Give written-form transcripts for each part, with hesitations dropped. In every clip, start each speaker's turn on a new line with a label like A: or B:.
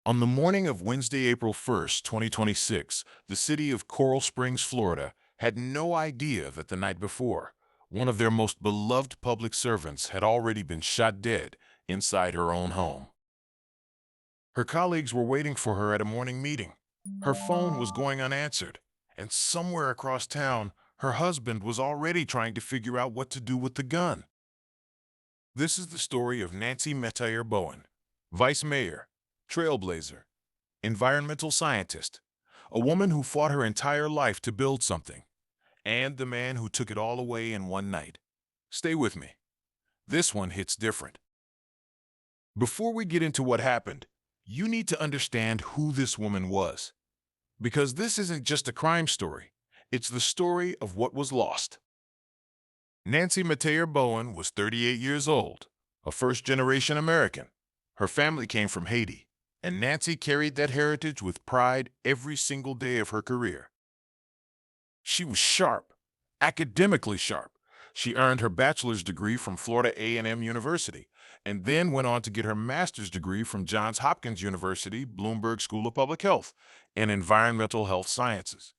A: On the morning of Wednesday, April 1st, 2026, the city of Coral Springs, Florida, had no idea that the night before, one of their most beloved public servants had already been shot dead inside her own home. Her colleagues were waiting for her at a morning meeting. Her phone was going unanswered, and somewhere across town, her husband was already trying to figure out what to do with the gun. This is the story of Nancy Metayer Bowen, vice mayor, trailblazer, environmental scientist, a woman who fought her entire life to build something, and the man who took it all away in one night. Stay with me. This one hits different. Before we get into what happened, you need to understand who this woman was. Because this isn't just a crime story, it's the story of what was lost. Nancy Metayer Bowen was 38 years old, a first-generation American. Her family came from Haiti, and Nancy carried that heritage with pride every single day of her career. She was sharp, academically sharp. She earned her bachelor's degree from Florida A&M University, and then went on to get her master's degree from Johns Hopkins-University, Bloomberg School of Public Health, in environmental health sciences.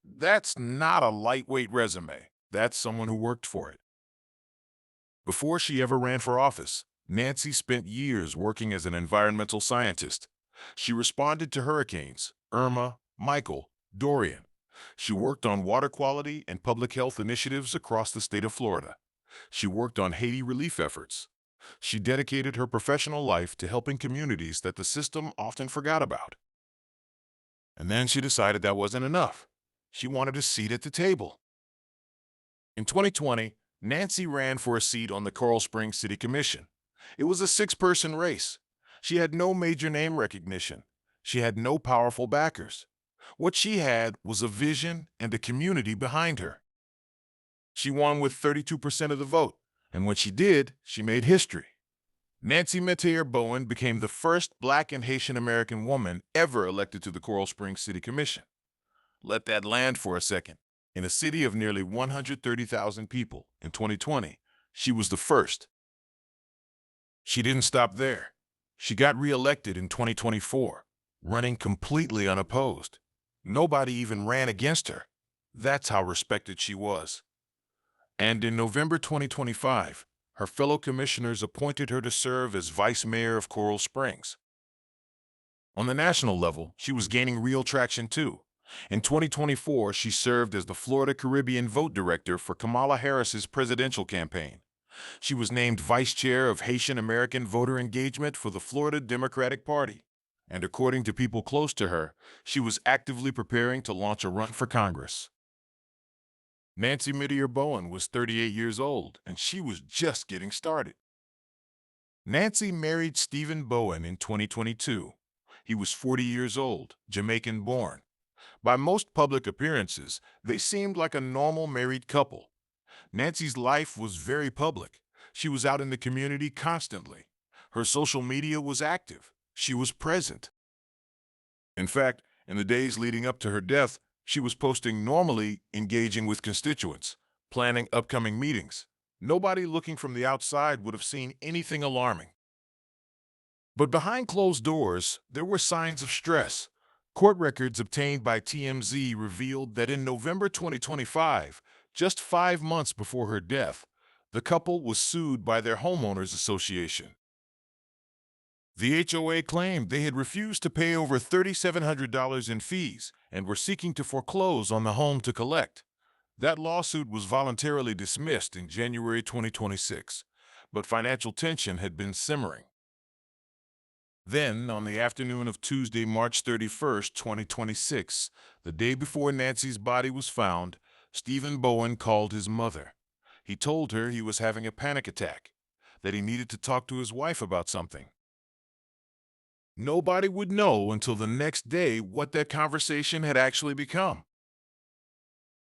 A: That's not a lightweight resume. That's someone who worked for it. Before she ever ran for office, Nancy spent years working as an environmental scientist. She responded to hurricanes, Irma, Michael, Dorian. She worked on water quality and public health initiatives across the state of Florida. She worked on Haiti relief efforts. She dedicated her professional life to helping communities that the system often forgot about. And then she decided that wasn't enough. She wanted a seat at the table. In 2020, Nancy ran for a seat on the Coral Springs City Commission. It was a six-person race. She had no major name recognition. She had no powerful backers. What she had was a vision and a community behind her. She won with 32% of the vote, and when she did, she made history. Nancy Metayer Bowen became the first Black and Haitian-American woman ever elected to the Coral Springs City Commission. Let that land for a second. In a city of nearly 130,000 people in 2020, she was the first. She didn't stop there. She got re-elected in 2024, running completely unopposed. Nobody even ran against her. That's how respected she was. And in November 2025, her fellow commissioners appointed her to serve as vice mayor of Coral Springs. On the national level, she was gaining real traction too. In 2024, she served as the Florida Caribbean Vote Director for Kamala Harris's presidential campaign. She was named Vice Chair of Haitian-American Voter Engagement for the Florida Democratic Party. And according to people close to her, she was actively preparing to launch a run for Congress. Nancy Metayer Bowen was 38 years old, and she was just getting started. Nancy married Stephen Bowen in 2022. He was 40 years old, Jamaican-born. By most public appearances, they seemed like a normal married couple. Nancy's life was very public. She was out in the community constantly. Her social media was active. She was present. In fact, in the days leading up to her death, she was posting normally, engaging with constituents, planning upcoming meetings. Nobody looking from the outside would have seen anything alarming. But behind closed doors, there were signs of stress. Court records obtained by TMZ revealed that in November 2025, just 5 months before her death, the couple was sued by their homeowners association. The HOA claimed they had refused to pay over $3,700 in fees and were seeking to foreclose on the home to collect. That lawsuit was voluntarily dismissed in January 2026, but financial tension had been simmering. Then, on the afternoon of Tuesday, March 31st, 2026, the day before Nancy's body was found, Stephen Bowen called his mother. He told her he was having a panic attack, that he needed to talk to his wife about something. Nobody would know until the next day what that conversation had actually become.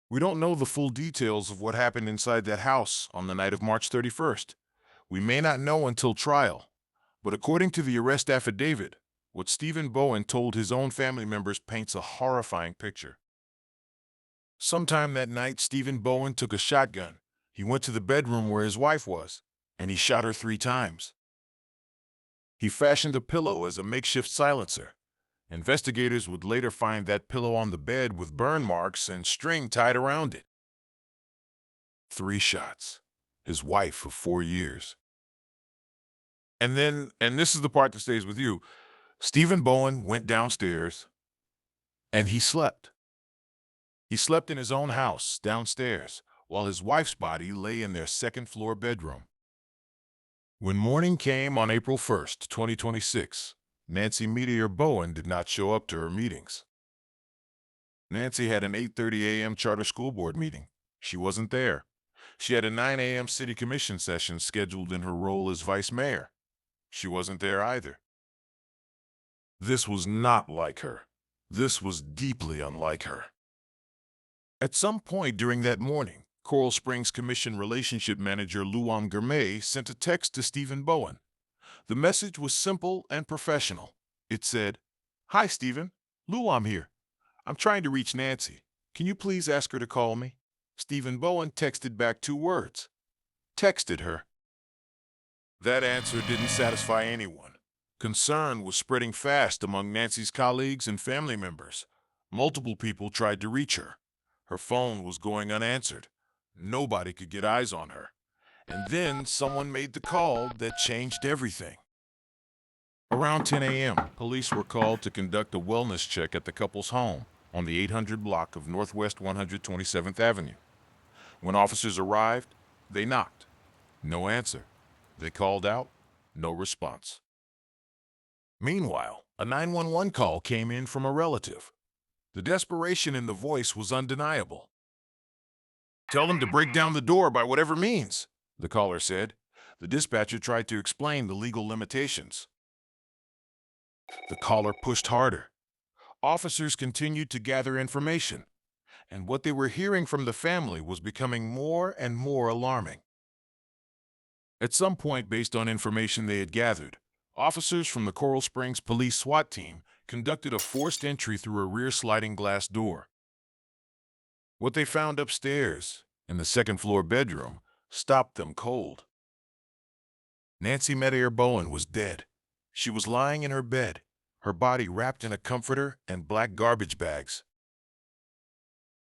A: We don't know the full details of what happened inside that house on the night of March 31st. We may not know until trial. But according to the arrest affidavit, what Stephen Bowen told his own family members paints a horrifying picture. Sometime that night, Stephen Bowen took a shotgun. He went to the bedroom where his wife was, and he shot her 3 times. He fashioned a pillow as a makeshift silencer. Investigators would later find that pillow on the bed with burn marks and string tied around it. 3 shots. His wife of 4 years. And then, and this is the part that stays with you, Stephen Bowen went downstairs and he slept. He slept in his own house downstairs while his wife's body lay in their second-floor bedroom. When morning came on April 1st, 2026, Nancy Metayer Bowen did not show up to her meetings. Nancy had an 8:30 a.m. charter school board meeting. She wasn't there. She had a 9 a.m. city commission session scheduled in her role as vice mayor. She wasn't there either. This was not like her. This was deeply unlike her. At some point during that morning, Coral Springs Commission Relationship Manager Luam Gourmet sent a text to Stephen Bowen. The message was simple and professional. It said, "Hi, Stephen. Luam here. I'm trying to reach Nancy. Can you please ask her to call me?" Stephen Bowen texted back 2 words. Texted her. That answer didn't satisfy anyone. Concern was spreading fast among Nancy's colleagues and family members. Multiple people tried to reach her. Her phone was going unanswered. Nobody could get eyes on her. And then someone made the call that changed everything. Around 10 a.m., police were called to conduct a wellness check at the couple's home on the 800 block of Northwest 127th Avenue. When officers arrived, they knocked. No answer. They called out. No response. Meanwhile, a 911 call came in from a relative. The desperation in the voice was undeniable. "Tell them to break down the door by whatever means," the caller said. The dispatcher tried to explain the legal limitations. The caller pushed harder. Officers continued to gather information, and what they were hearing from the family was becoming more and more alarming. At some point, based on information they had gathered, officers from the Coral Springs Police SWAT team conducted a forced entry through a rear sliding glass door. What they found upstairs, in the second-floor bedroom, stopped them cold. Nancy Metayer Bowen was dead. She was lying in her bed, her body wrapped in a comforter and black garbage bags.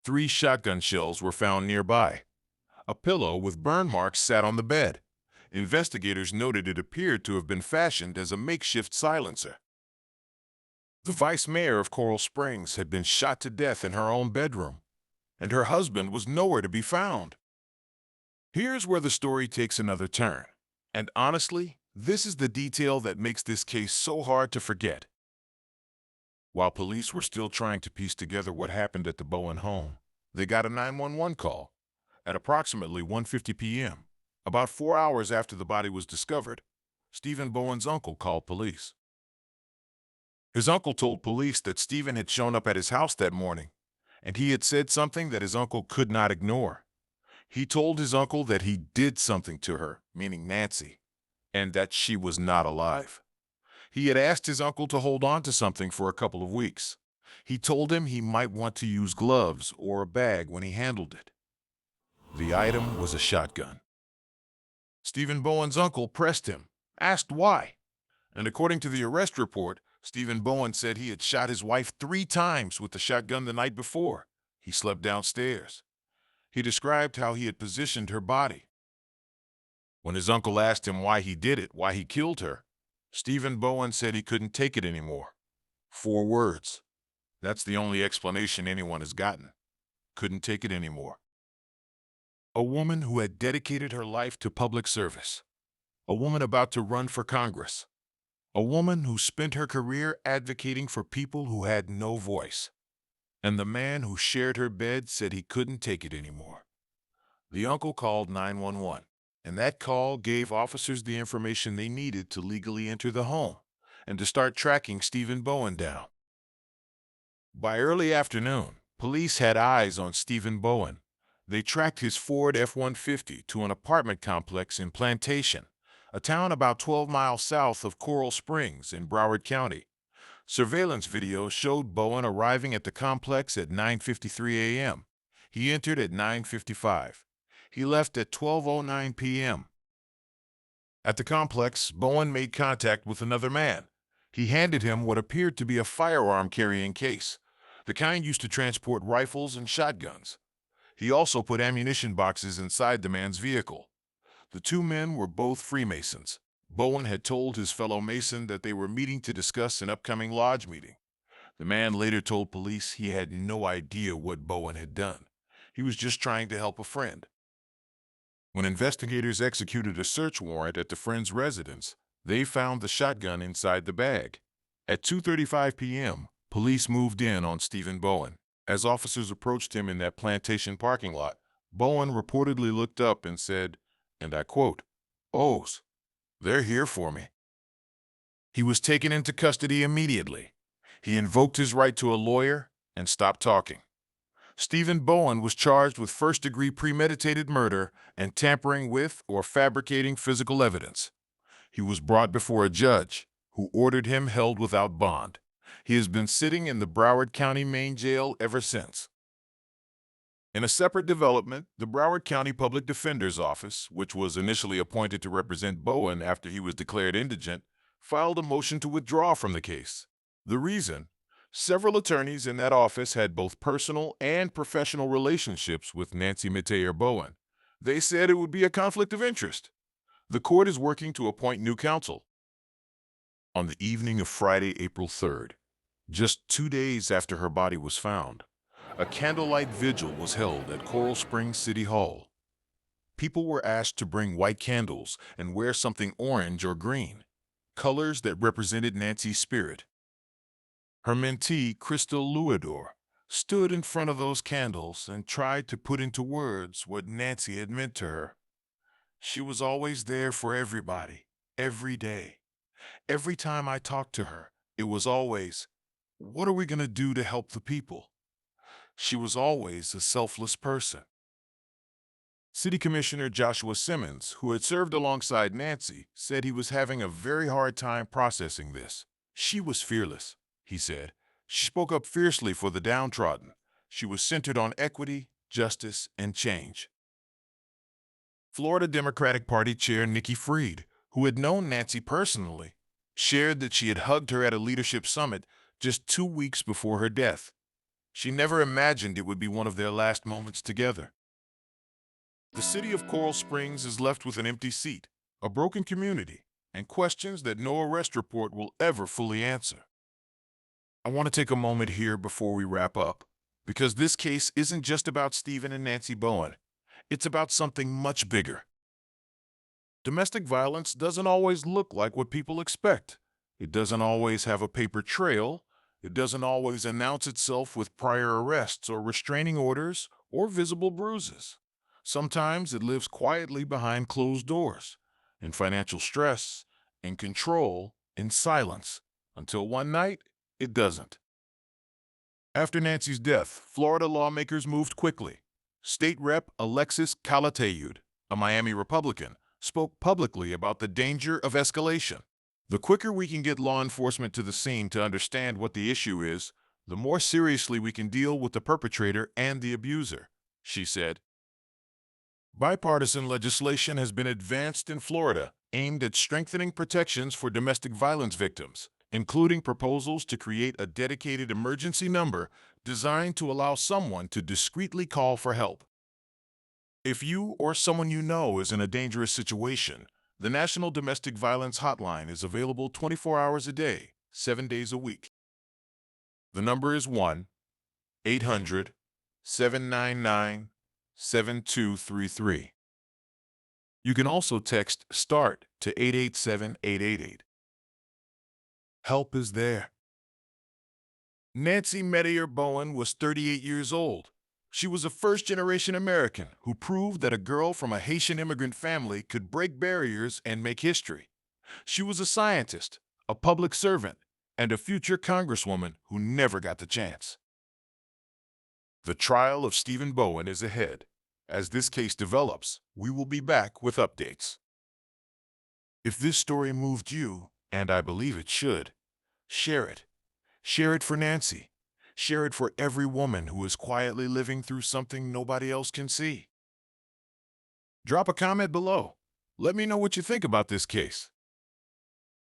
A: 3 shotgun shells were found nearby. A pillow with burn marks sat on the bed. Investigators noted it appeared to have been fashioned as a makeshift silencer. The vice mayor of Coral Springs had been shot to death in her own bedroom, and her husband was nowhere to be found. Here's where the story takes another turn. And honestly, this is the detail that makes this case so hard to forget. While police were still trying to piece together what happened at the Bowen home, they got a 911 call. At approximately 1:50 p.m., about 4 hours after the body was discovered, Stephen Bowen's uncle called police. His uncle told police that Stephen had shown up at his house that morning, and he had said something that his uncle could not ignore. He told his uncle that he did something to her, meaning Nancy, and that she was not alive. He had asked his uncle to hold on to something for a couple of weeks. He told him he might want to use gloves or a bag when he handled it. The item was a shotgun. Stephen Bowen's uncle pressed him, asked why, and according to the arrest report, Stephen Bowen said he had shot his wife 3 times with the shotgun the night before. He slept downstairs. He described how he had positioned her body. When his uncle asked him why he did it, why he killed her, Stephen Bowen said he couldn't take it anymore. 4 words. That's the only explanation anyone has gotten. Couldn't take it anymore. A woman who had dedicated her life to public service. A woman about to run for Congress. A woman who spent her career advocating for people who had no voice. And the man who shared her bed said he couldn't take it anymore. The uncle called 911, and that call gave officers the information they needed to legally enter the home and to start tracking Stephen Bowen down. By early afternoon, police had eyes on Stephen Bowen. They tracked his Ford F-150 to an apartment complex in Plantation, a town about 12 miles south of Coral Springs in Broward County. Surveillance video showed Bowen arriving at the complex at 9:53 a.m. He entered at 9:55. He left at 12:09 p.m. At the complex, Bowen made contact with another man. He handed him what appeared to be a firearm-carrying case, the kind used to transport rifles and shotguns. He also put ammunition boxes inside the man's vehicle. The two men were both Freemasons. Bowen had told his fellow Mason that they were meeting to discuss an upcoming lodge meeting. The man later told police he had no idea what Bowen had done. He was just trying to help a friend. When investigators executed a search warrant at the friend's residence, they found the shotgun inside the bag. At 2:35 p.m., police moved in on Stephen Bowen. As officers approached him in that plantation parking lot, Bowen reportedly looked up and said, and I quote, "Oh, they're here for me." He was taken into custody immediately. He invoked his right to a lawyer and stopped talking. Stephen Bowen was charged with first-degree premeditated murder and tampering with or fabricating physical evidence. He was brought before a judge, who ordered him held without bond. He has been sitting in the Broward County Main Jail ever since. In a separate development, the Broward County Public Defender's Office, which was initially appointed to represent Bowen after he was declared indigent, filed a motion to withdraw from the case. The reason? Several attorneys in that office had both personal and professional relationships with Nancy Metayer Bowen. They said it would be a conflict of interest. The court is working to appoint new counsel. On the evening of Friday, April 3rd, just 2 days after her body was found, a candlelight vigil was held at Coral Springs City Hall. People were asked to bring white candles and wear something orange or green, colors that represented Nancy's spirit. Her mentee, Crystal Luador, stood in front of those candles and tried to put into words what Nancy had meant to her. She was always there for everybody, every day. Every time I talked to her, it was always, "What are we going to do to help the people?" She was always a selfless person. City Commissioner Joshua Simmons, who had served alongside Nancy, said he was having a very hard time processing this. She was fearless, he said. She spoke up fiercely for the downtrodden. She was centered on equity, justice, and change. Florida Democratic Party Chair Nikki Fried, who had known Nancy personally, shared that she had hugged her at a leadership summit just 2 weeks before her death. She never imagined it would be one of their last moments together. The city of Coral Springs is left with an empty seat, a broken community, and questions that no arrest report will ever fully answer. I want to take a moment here before we wrap up, because this case isn't just about Stephen and Nancy Bowen. It's about something much bigger. Domestic violence doesn't always look like what people expect. It doesn't always have a paper trail. It doesn't always announce itself with prior arrests or restraining orders or visible bruises. Sometimes it lives quietly behind closed doors, in financial stress, in control, in silence, until one night, it doesn't. After Nancy's death, Florida lawmakers moved quickly. State Rep. Alexis Calatayud, a Miami Republican, spoke publicly about the danger of escalation. The quicker we can get law enforcement to the scene to understand what the issue is, the more seriously we can deal with the perpetrator and the abuser, she said. Bipartisan legislation has been advanced in Florida aimed at strengthening protections for domestic violence victims, including proposals to create a dedicated emergency number designed to allow someone to discreetly call for help. If you or someone you know is in a dangerous situation, the National Domestic Violence Hotline is available 24 hours a day, 7 days a week. The number is 1-800-799-7233. You can also text START to 887-888. Help is there. Nancy Metayer Bowen was 38 years old. She was a first-generation American who proved that a girl from a Haitian immigrant family could break barriers and make history. She was a scientist, a public servant, and a future congresswoman who never got the chance. The trial of Stephen Bowen is ahead. As this case develops, we will be back with updates. If this story moved you, and I believe it should, share it. Share it for Nancy. Share it for every woman who is quietly living through something nobody else can see. Drop a comment below. Let me know what you think about this case.